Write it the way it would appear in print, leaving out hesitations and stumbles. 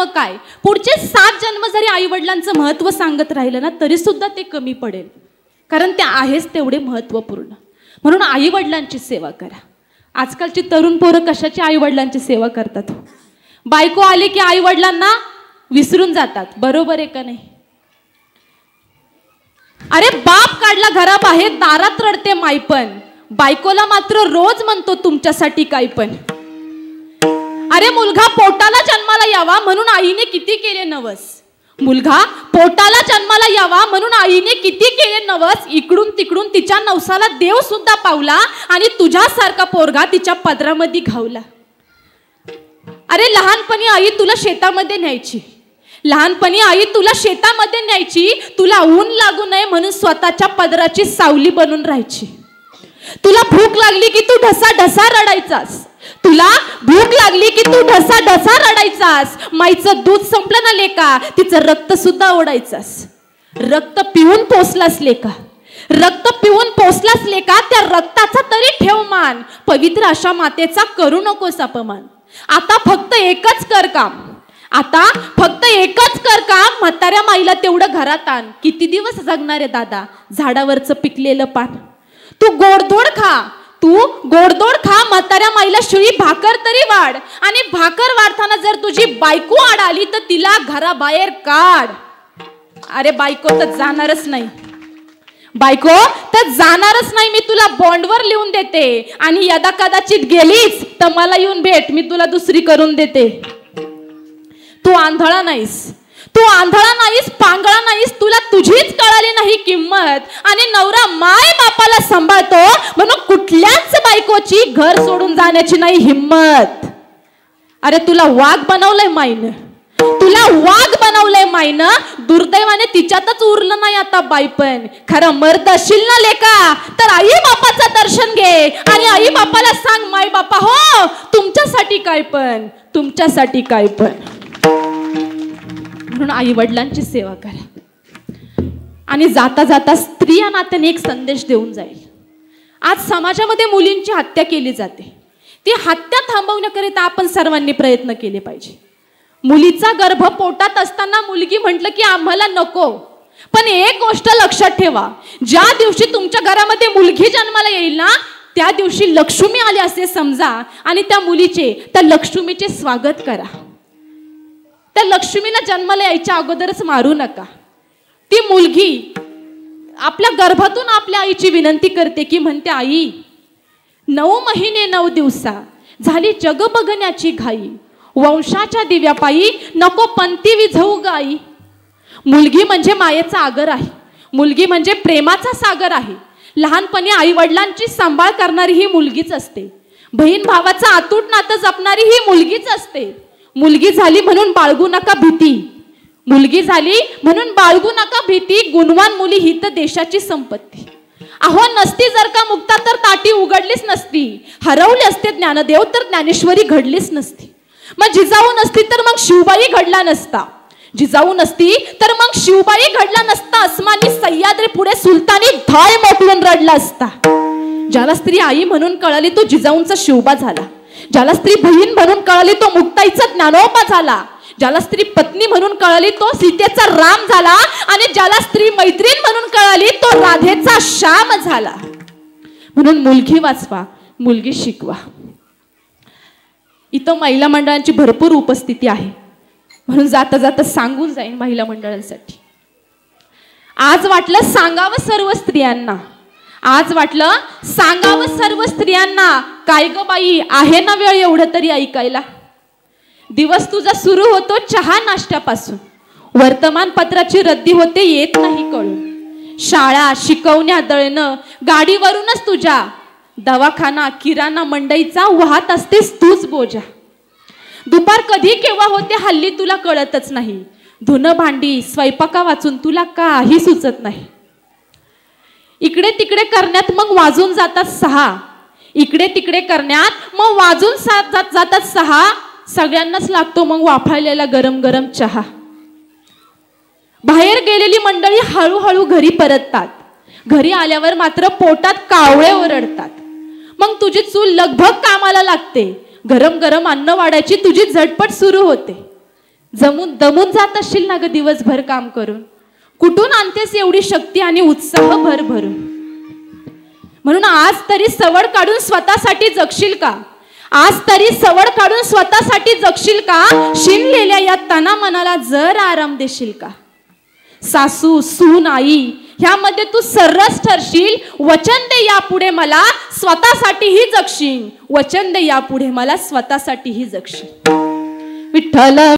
काय, पुढचे 7 जन्म जरी आई वडिलांचं महत्व सांगत राहिलं ना तरी सुद्धा ते कमी पडेल, कारण ते आहेच तेवढे महत्वपूर्ण. म्हणून आई वडिलांची सेवा करा. आजकालची तरुण पोरं कशाची आई वडिलांची सेवा करतात? बायको आली की आई वडिलांना विसरून जातात. बरोबर आहे का नाही? अरे बाप काढला घराबाहेर, दारात रडते माई, पण बायकोला मात्र रोज म्हणतो तुमच्यासाठी काय पण. अरे मुलगा पोटाला जन्माला यावा म्हणून आईने किती केले नवस. मुलगा पोटाला जन्माला यावा म्हणून आईने किती केले नवस. इकडून तिकडून तिच्या नवसाला देव सुद्धा पावला आणि तुझ्यासारखा पोरगा तिच्या पदरामध्ये घावला. अरे लहानपणी आई तुला शेतामध्ये न्यायची, लहानपणी आई तुला शेतामध्ये न्यायची, तुला ऊन लागू नये म्हणून स्वतःच्या पदराची सावली बनून राहायची. तुला भूक लागली की तू ढसा ढसा रडायचास, तुला भूक लागली की तू ढसा ढसा रडायचास. माईचं दूध संपलं ना लेका, तिचं रक्त सुद्धा ओढायचास. रक्त पिऊन पोसलास लेका, रक्त पिऊन पोसलास लेका, त्या रक्ताचा तरी ठेव मान. पवित्र अशा मातेचा करू नकोस अपमान. आता फक्त एकच कर काम, आता फक्त एकच कर काम. म्हाताऱ्या माईला तेवढं घरात आण. किती दिवस जगणार आहे दादा झाडावरचं पिकलेलं पान. तू गोडधोड खा, तू गोडधोड खा. म्हाताऱ्या माईला शिळी भाकर तरी वाढ, आणि भाकर वाढताना जर तुझी बायको आड आली तर तिला घराबाहेर काढ. अरे बायको तर जाणारच नाही, बायको तर जाणारच नाही. मी तुला बॉन्डवर लिहून देते, आणि यदा कदाचित गेलीच तर मला येऊन भेट, मी तुला दुसरी करून देते. तू आंधळा नाहीस, तू आंधळा नाहीस, पांगळा नाहीस. तुला तुझीच कळाली नाही किंमत, आणि नवरा माय बापाला सांभाळतो म्हणून कुठल्याच बायकोची घर सोडून जाण्याची नाही हिम्मत. अरे तुला वाघ बनवलंय माईनं, तुला वाघ बनवलंय माईनं. दुर्दैवाने तिच्यातच उरलं नाही आता बाईपण. खरं मर्द असशील ना लेका तर आई बापाचं दर्शन घे, आणि आई बापाला सांग माई बापा हो तुमच्यासाठी काय पण, तुमच्यासाठी काय पण. म्हणून आई वडिलांची सेवा करा. आणि जाता जाता स्त्री या नात्याने एक संदेश देऊन जाईल. आज समाजामध्ये मुलींची हत्या केली जाते, ती हत्या थांबवण्याकरिता आपण सर्वांनी प्रयत्न केले पाहिजे. मुलीचा गर्भ पोटात असताना मुलगी म्हटलं की आम्हाला नको, पण एक गोष्ट लक्षात ठेवा, ज्या दिवशी तुमच्या घरामध्ये मुलगी जन्माला येईल ना त्या दिवशी लक्ष्मी आली असे समजा, आणि त्या मुलीचे, त्या लक्ष्मीचे स्वागत करा. त्या लक्ष्मीला जन्माला यायच्या अगोदरच मारू नका. ती मुलगी आपल्या गर्भातून आपल्या आईची विनंती करते की म्हणते, आई 9 महिने 9 दिवसा झाली जग बघण्याची घाई, वंशाच्या दिव्यापायी नको पंथी विझवू गाई. मुलगी म्हणजे मायेचा आगर आहे, मुलगी म्हणजे प्रेमाचा सागर आहे. लहानपणी आई वडिलांची सांभाळ करणारी ही मुलगीच असते. बहीण भावाचा अतूट नातं जपणारी ही मुलगीच असते. मुलगी झाली म्हणून बाळगू नका भीती, मुलगी झाली म्हणून बाळगू नका भीती. गुणवान मुली ही तर देशाची संपत्ती. अहो नसती जर का मुक्ता तर ताटी उघडलीच नसती, हरवले असते ज्ञानदेव तर ज्ञानेश्वरी घडलीच नसती. मग जिजाऊ नसती तर मग शिवबाई घडला नसता, जिजाऊ नसती तर मग शिवबाई घडला नसता. अस्मानी सह्याद्री पुढे सुलतानी धाय मोकळून रडला असता. ज्याला स्त्री आई म्हणून कळाली तो जिजाऊंचा शिवबा झाला, ज्याला स्त्री बहीण म्हणून कळाली तो मुक्ताईचा ज्ञानोबा झाला, ज्याला स्त्री पत्नी म्हणून कळाली तो सीतेचा राम झाला, आणि ज्याला स्त्री मैत्रीण म्हणून कळाली तो राधेचा श्याम झाला. म्हणून मुलगी वाचवा, मुलगी शिकवा. इथं महिला मंडळांची भरपूर उपस्थिती आहे, म्हणून जाता जाता सांगून जाईन महिला मंडळांसाठी. आज वाटलं सांगावं सर्व स्त्रियांना, आज वाटलं सांगावं सर्व स्त्रियांना, काय ग बाई आहे ना वेळ एवढं तरी ऐकायला. दिवस तुझा सुरू होतो चहा नाश्त्यापासून, वर्तमानपत्राची रद्दी होते येत नाही कळून. शाळा शिकवण्या दळणं गाडीवरूनच तुझ्या, दवाखाना किराणा मंडईचा वाहत असतेस तूच बोजा. दुपार कधी केव्हा होते हल्ली तुला कळतच नाही. धुणं भांडी स्वयंपाका वाचून तुला काही सुचत नाही. इकडे तिकडे करण्यात मग वाजून जातात 6, इकडे तिकडे करण्यात मग वाजून जातात 6. सगळ्यांनाच लागतो मग वाफाळलेला गरम गरम चहा. बाहेर गेलेली मंडळी हळूहळू घरी परततात, घरी आल्यावर मात्र पोटात कावळे ओरडतात. मग तुझी चूल लगभग कामाला लागते, गरम गरम अन्न वाढायची तुझी झटपट सुरू होते. दमून जात असशील ना ग दिवसभर काम करून. कुठून आणतेस एवढी शक्ती आणि उत्साह भरभरून. म्हणून आज तरी सवड काढून स्वतःसाठी जगशील का? आज तरी सवड काढून स्वतःसाठी जगशील का? शिनलेल्या या तना मनाला जर आराम देशील का? सासू सून आई ह्यामध्ये तू सर्रास ठरशील. वचन दे यापुढे मला स्वतःसाठीही जगशील. वचन दे यापुढे मला स्वतःसाठीही जगशील. विठ्ठल